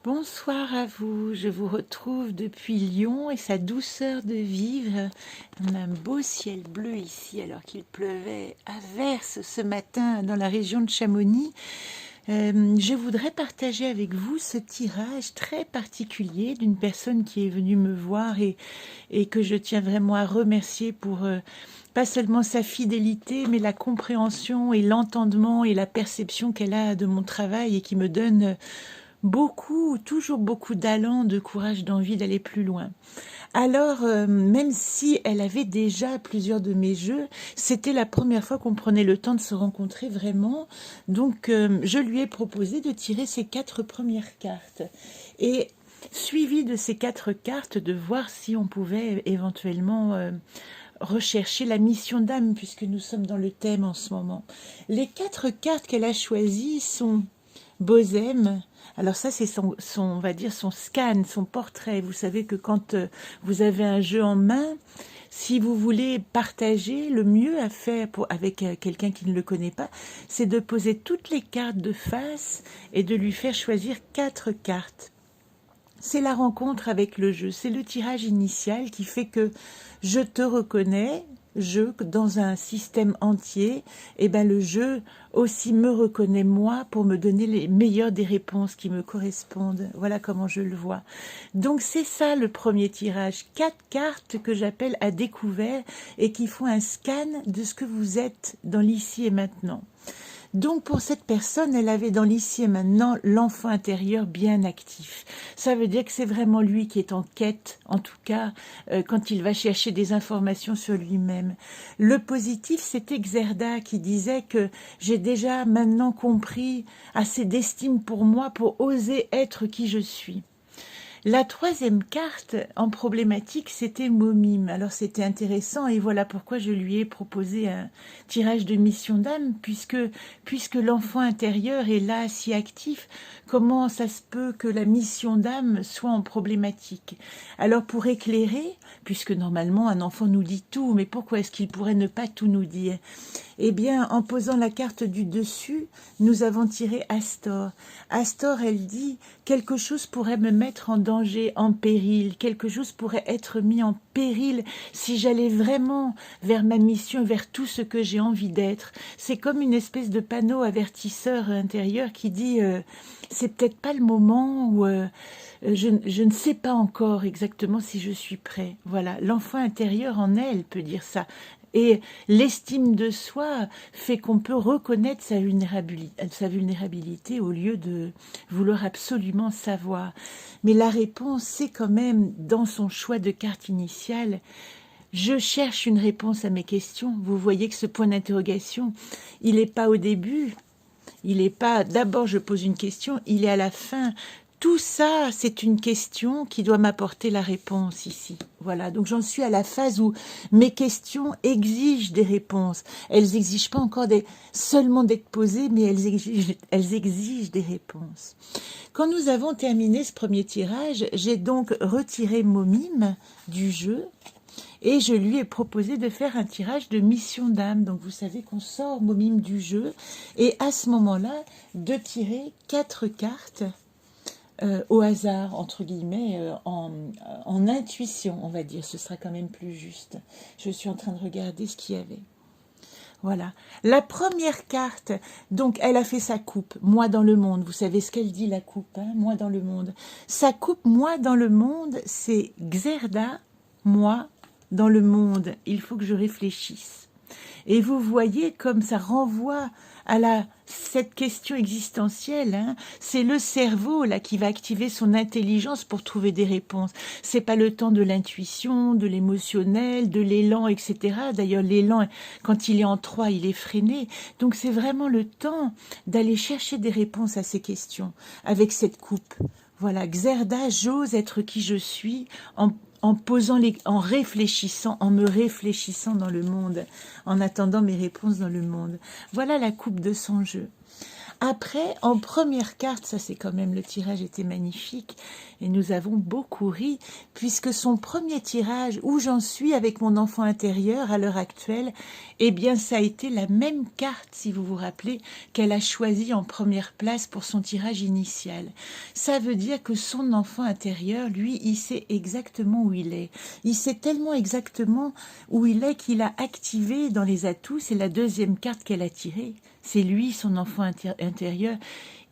Bonsoir à vous, je vous retrouve depuis Lyon et sa douceur de vivre. On a un beau ciel bleu ici alors qu'il pleuvait à verse ce matin dans la région de Chamonix. Je voudrais partager avec vous ce tirage très particulier d'une personne qui est venue me voir et que je tiens vraiment à remercier pour pas seulement sa fidélité, mais la compréhension et l'entendement et la perception qu'elle a de mon travail et qui me donne beaucoup, toujours beaucoup d'allant, de courage, d'envie d'aller plus loin. Alors, même si elle avait déjà plusieurs de mes jeux, c'était la première fois qu'on prenait le temps de se rencontrer vraiment. Donc, je lui ai proposé de tirer ces 4 premières cartes. Et suivi de ces 4 cartes, de voir si on pouvait éventuellement rechercher la mission d'âme, puisque nous sommes dans le thème en ce moment. Les 4 cartes qu'elle a choisies sont Bosem. Alors ça, c'est on va dire, son scan, son portrait. Vous savez que quand vous avez un jeu en main, si vous voulez partager, le mieux à faire avec quelqu'un qui ne le connaît pas, c'est de poser toutes les cartes de face et de lui faire choisir 4 cartes. C'est la rencontre avec le jeu, c'est le tirage initial qui fait que je te reconnais, jeu dans un système entier, et ben le jeu aussi me reconnaît moi pour me donner les meilleures des réponses qui me correspondent. Voilà comment je le vois. Donc c'est ça le premier tirage, 4 cartes que j'appelle à découvert et qui font un scan de ce que vous êtes dans l'ici et maintenant. Donc pour cette personne, elle avait dans l'ici et maintenant l'enfant intérieur bien actif. Ça veut dire que c'est vraiment lui qui est en quête, en tout cas quand il va chercher des informations sur lui-même. Le positif, c'était Xerda qui disait que j'ai déjà maintenant compris assez d'estime pour moi pour oser être qui je suis. La troisième carte en problématique, c'était Momime. Alors c'était intéressant et voilà pourquoi je lui ai proposé un tirage de mission d'âme, puisque l'enfant intérieur est là si actif, comment ça se peut que la mission d'âme soit en problématique? Alors pour éclairer, puisque normalement un enfant nous dit tout, mais pourquoi est-ce qu'il pourrait ne pas tout nous dire? Eh bien, en posant la carte du dessus, nous avons tiré Astor. Astor, elle dit, quelque chose pourrait me mettre en danger, en péril, quelque chose pourrait être mis en péril si j'allais vraiment vers ma mission, vers tout ce que j'ai envie d'être. C'est comme une espèce de panneau avertisseur intérieur qui dit, c'est peut-être pas le moment où je ne sais pas encore exactement si je suis prêt. Voilà, l'enfant intérieur en elle peut dire ça. Et l'estime de soi fait qu'on peut reconnaître sa vulnérabilité au lieu de vouloir absolument savoir. Mais la réponse, c'est quand même dans son choix de carte initiale. Je cherche une réponse à mes questions. Vous voyez que ce point d'interrogation, il n'est pas au début. Il n'est pas, d'abord je pose une question, il est à la fin. Tout ça, c'est une question qui doit m'apporter la réponse ici. Voilà, donc j'en suis à la phase où mes questions exigent des réponses. Elles n'exigent pas encore seulement d'être posées, mais elles exigent des réponses. Quand nous avons terminé ce premier tirage, j'ai donc retiré Momime du jeu. Et je lui ai proposé de faire un tirage de mission d'âme. Donc vous savez qu'on sort Momime du jeu. Et à ce moment-là, de tirer 4 cartes au hasard, entre guillemets, en intuition, on va dire. Ce sera quand même plus juste. Je suis en train de regarder ce qu'il y avait. Voilà. La première carte, donc elle a fait sa coupe, moi dans le monde. Vous savez ce qu'elle dit, la coupe, hein, moi dans le monde. Sa coupe, moi dans le monde, c'est Xerda, moi dans le monde. Il faut que je réfléchisse. Et vous voyez comme ça renvoie à cette question existentielle. Hein. C'est le cerveau là qui va activer son intelligence pour trouver des réponses. C'est pas le temps de l'intuition, de l'émotionnel, de l'élan, etc. D'ailleurs, l'élan, quand il est en 3, il est freiné. Donc c'est vraiment le temps d'aller chercher des réponses à ces questions avec cette coupe. Voilà, Xerda, j'ose être qui je suis en réfléchissant, en me réfléchissant dans le monde, en attendant mes réponses dans le monde. Voilà la coupe de son jeu. Après, en première carte, ça c'est quand même, le tirage était magnifique et nous avons beaucoup ri, puisque son premier tirage, où j'en suis avec mon enfant intérieur à l'heure actuelle, eh bien ça a été la même carte, si vous vous rappelez, qu'elle a choisie en première place pour son tirage initial. Ça veut dire que son enfant intérieur, lui, il sait exactement où il est. Il sait tellement exactement où il est qu'il a activé dans les atouts, c'est la deuxième carte qu'elle a tirée. C'est lui, son enfant intérieur.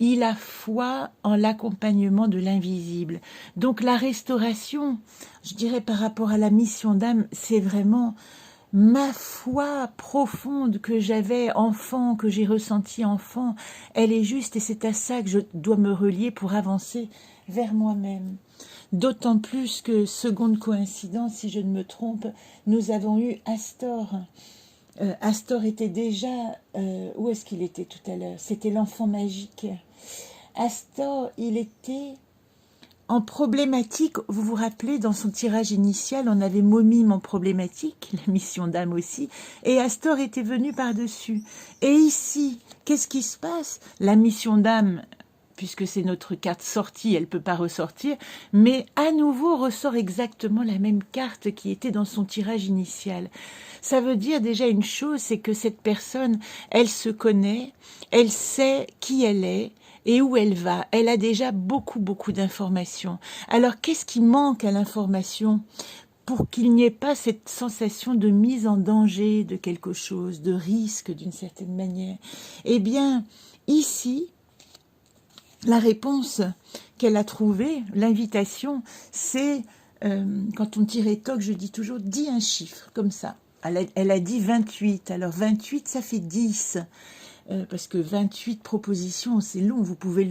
Il a foi en l'accompagnement de l'invisible. Donc la restauration, je dirais par rapport à la mission d'âme, c'est vraiment ma foi profonde que j'avais enfant, que j'ai ressentie enfant. Elle est juste et c'est à ça que je dois me relier pour avancer vers moi-même. D'autant plus que, seconde coïncidence, si je ne me trompe, nous avons eu Astor. Astor était déjà... où est-ce qu'il était tout à l'heure? C'était l'enfant magique. Astor, il était en problématique. Vous vous rappelez, dans son tirage initial, on avait Momime en problématique, la mission d'âme aussi, et Astor était venu par-dessus. Et ici, qu'est-ce qui se passe? La mission d'âme, puisque c'est notre carte sortie, elle ne peut pas ressortir, mais à nouveau ressort exactement la même carte qui était dans son tirage initial. Ça veut dire déjà une chose, c'est que cette personne, elle se connaît, elle sait qui elle est et où elle va. Elle a déjà beaucoup d'informations. Alors qu'est-ce qui manque à l'information pour qu'il n'y ait pas cette sensation de mise en danger de quelque chose, de risque d'une certaine manière? Eh bien, ici, la réponse qu'elle a trouvée, l'invitation, c'est, quand on tire toc, je dis toujours, dis un chiffre, comme ça. Elle a dit 28, alors 28, ça fait 10, parce que 28 propositions, c'est long, vous pouvez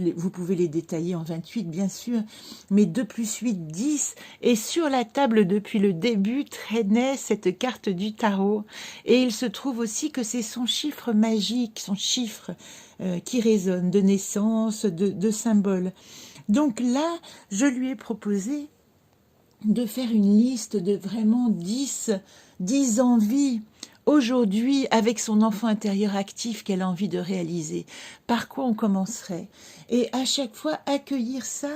les détailler en 28, bien sûr, mais 2 plus 8, 10, et sur la table, depuis le début, traînait cette carte du tarot, et il se trouve aussi que c'est son chiffre magique, son chiffre qui résonne, de naissance, de symbole. Donc là, je lui ai proposé de faire une liste de vraiment 10 envies aujourd'hui avec son enfant intérieur actif qu'elle a envie de réaliser. Par quoi on commencerait? Et à chaque fois, accueillir ça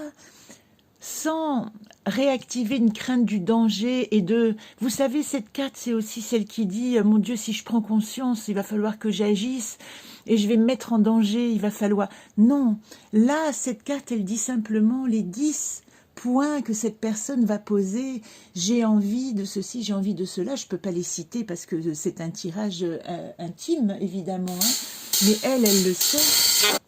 sans réactiver une crainte du danger et de... Vous savez, cette carte, c'est aussi celle qui dit « Mon Dieu, si je prends conscience, il va falloir que j'agisse et je vais me mettre en danger, il va falloir... » Non, là, cette carte, elle dit simplement les 10 points que cette personne va poser. J'ai envie de ceci, j'ai envie de cela. Je ne peux pas les citer parce que c'est un tirage intime, évidemment. Hein. Mais elle le sait.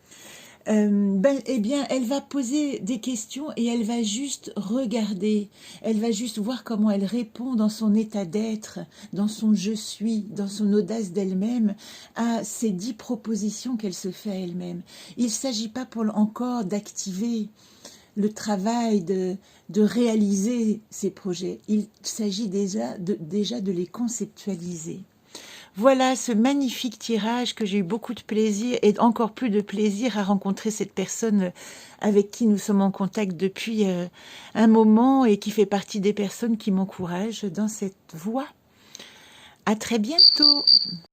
Eh bien, elle va poser des questions et elle va juste regarder. Elle va juste voir comment elle répond dans son état d'être, dans son « je suis », dans son audace d'elle-même, à ces 10 propositions qu'elle se fait à elle-même. Il ne s'agit pas encore d'activer le travail de réaliser ces projets. Il s'agit déjà de les conceptualiser. Voilà ce magnifique tirage que j'ai eu beaucoup de plaisir et encore plus de plaisir à rencontrer cette personne avec qui nous sommes en contact depuis un moment et qui fait partie des personnes qui m'encouragent dans cette voie. À très bientôt.